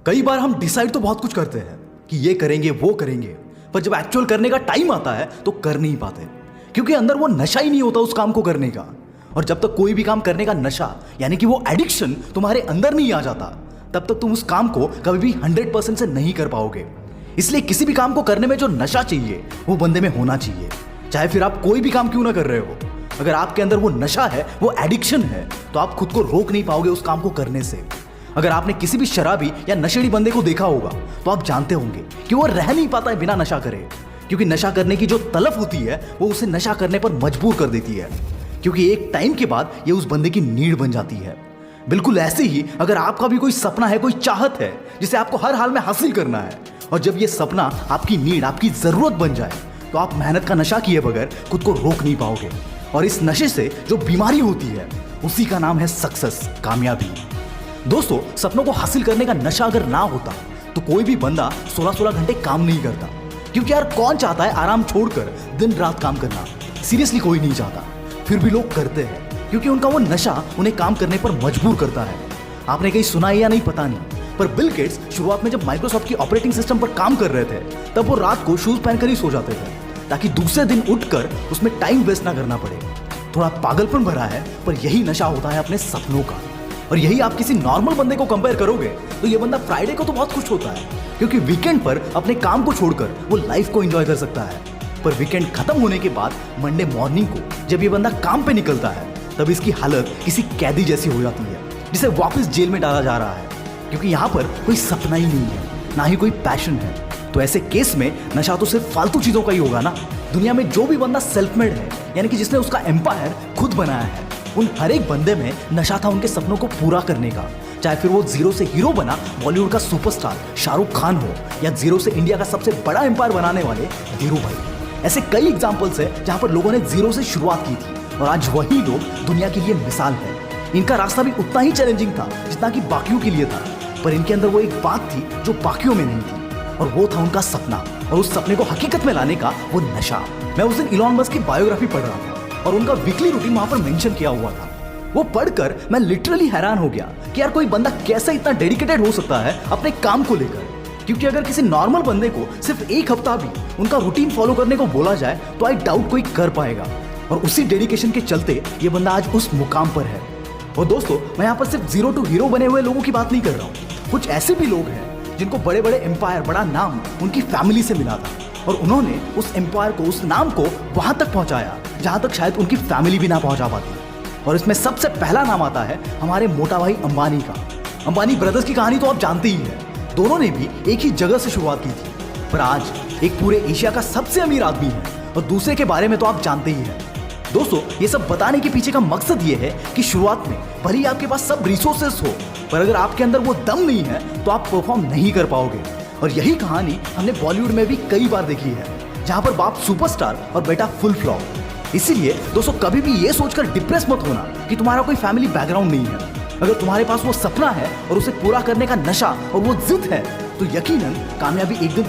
कई बार हम डिसाइड तो बहुत कुछ करते हैं कि ये करेंगे वो करेंगे, पर जब एक्चुअल करने का टाइम आता है तो कर नहीं पाते, क्योंकि अंदर वो नशा ही नहीं होता उस काम को करने का। और जब तक कोई भी काम करने का नशा यानी कि वो एडिक्शन तुम्हारे अंदर नहीं आ जाता, तब तक तुम उस काम को कभी भी 100% से नहीं कर पाओगे। इसलिए किसी भी काम को करने में जो नशा चाहिए वो बंदे में होना चाहिए, चाहे फिर आप कोई भी काम क्यों ना कर रहे हो। अगर आपके अंदर वो नशा है, वो एडिक्शन है, तो आप खुद को रोक नहीं पाओगे उस काम को करने से। अगर आपने किसी भी शराबी या नशेड़ी बंदे को देखा होगा तो आप जानते होंगे कि वो रह नहीं पाता है बिना नशा करे, क्योंकि नशा करने की जो तलब होती है वो उसे नशा करने पर मजबूर कर देती है, क्योंकि एक टाइम के बाद ये उस बंदे की नीड बन जाती है। बिल्कुल ऐसे ही अगर आपका भी कोई सपना है, कोई चाहत है जिसे आपको हर हाल में हासिल करना है, और जब ये सपना आपकी नीड, आपकी जरूरत बन जाए, तो आप मेहनत का नशा किए बगैर खुद को रोक नहीं पाओगे। और इस नशे से जो बीमारी होती है उसी का नाम है सक्सेस, कामयाबी। दोस्तों, सपनों को हासिल करने का नशा अगर ना होता तो कोई भी बंदा 16-16 घंटे काम नहीं करता, क्योंकि यार कौन चाहता है आराम छोड़कर दिन रात काम करना। सीरियसली कोई नहीं चाहता, फिर भी लोग करते हैं क्योंकि उनका वो नशा उन्हें काम करने पर मजबूर करता है। आपने कहीं सुना है या नहीं पता नहीं, पर बिल गेट्स शुरुआत में जब माइक्रोसॉफ्ट की ऑपरेटिंग सिस्टम पर काम कर रहे थे तब वो रात को शूज पहनकर ही सो जाते थे, ताकि दूसरे दिन उठकर उसमें टाइम वेस्ट ना करना पड़े। थोड़ा पागलपन भरा है, पर यही नशा होता है अपने सपनों का। और यही आप किसी नॉर्मल बंदे को कंपेयर करोगे तो ये बंदा फ्राइडे को तो बहुत खुश होता है, क्योंकि वीकेंड पर अपने काम को छोड़कर वो लाइफ को एंजॉय कर सकता है। पर वीकेंड खत्म होने के बाद मंडे मॉर्निंग को जब ये बंदा काम पे निकलता है, तब इसकी हालत किसी कैदी जैसी हो जाती है, जिसे वापस जेल में डाला जा रहा है, क्योंकि यहाँ पर कोई सपना ही नहीं है, ना ही कोई पैशन है। तो ऐसे केस में नशा तो सिर्फ फालतू चीजों का ही होगा ना। दुनिया में जो भी बंदा सेल्फ मेड है, यानी कि जिसने उसका एम्पायर खुद बनाया है, उन हर एक बंदे में नशा था उनके सपनों को पूरा करने का। चाहे फिर वो जीरो से हीरो बना बॉलीवुड का सुपरस्टार शाहरुख खान हो, या जीरो से इंडिया का सबसे बड़ा एम्पायर बनाने वाले धीरू भाई। ऐसे कई एग्जाम्पल्स है जहां पर लोगों ने जीरो से शुरुआत की थी, और आज वही लोग दुनिया के लिए मिसाल है। इनका रास्ता भी उतना ही चैलेंजिंग था जितना कि बाकियों के लिए था, पर इनके अंदर वो एक बात थी जो बाकियों में नहीं थी, और वो था उनका सपना, और उस सपने को हकीकत में लाने का वो नशा। मैं उस दिन इलॉन मस्क की बायोग्राफी पढ़ रहा था और उनका वीकली रूटीन वहां पर मेंशन किया हुआ था। वो पढ़कर मैं लिटरली हैरान हो गया कि यार कोई बंदा कैसे इतना डेडिकेटेड हो सकता है अपने काम को लेकर। क्योंकि अगर किसी नॉर्मल बंदे को सिर्फ एक हफ्ता भी उनका रूटीन फॉलो करने को बोला जाए तो आई डाउट कोई कर पाएगा, और उसी डेडिकेशन के चलते ये बंदा आज उस मुकाम पर है। और दोस्तों, मैं यहाँ पर सिर्फ जीरो टू हीरो बने हुए लोगों की बात नहीं कर रहा हूँ। कुछ ऐसे भी लोग हैं जिनको बड़े बड़े एम्पायर, बड़ा नाम उनकी फैमिली से मिला था, और उन्होंने उस एम्पायर को, उस नाम को वहां तक पहुंचाया जहां तक शायद उनकी फैमिली भी ना पहुंचा पाती। और इसमें सबसे पहला नाम आता है हमारे मोटा भाई अंबानी का। अंबानी ब्रदर्स की कहानी तो आप जानते ही है। दोनों ने भी एक ही जगह से शुरुआत की थी, पर आज एक पूरे एशिया का सबसे अमीर आदमी है, और दूसरे के बारे में तो आप जानते ही हैं। दोस्तों, ये सब बताने के पीछे का मकसद ये है कि शुरुआत में भले ही आपके पास सब रिसोर्सेस हो, पर अगर आपके अंदर वो दम नहीं है तो आप परफॉर्म नहीं कर पाओगे। और यही कहानी हमने बॉलीवुड में भी कई बार देखी है, जहां पर बाप सुपरस्टार और बेटा फुल फ्लॉप। इसीलिए दोस्तों, कभी भी ये सोचकर डिप्रेस मत होना कि तुम्हारा कोई फैमिली बैकग्राउंड नहीं है। अगर तुम्हारे पास वो सपना है और उसे पूरा करने का नशा और वो जिद है, तो यकीनन कामयाबी एक दिन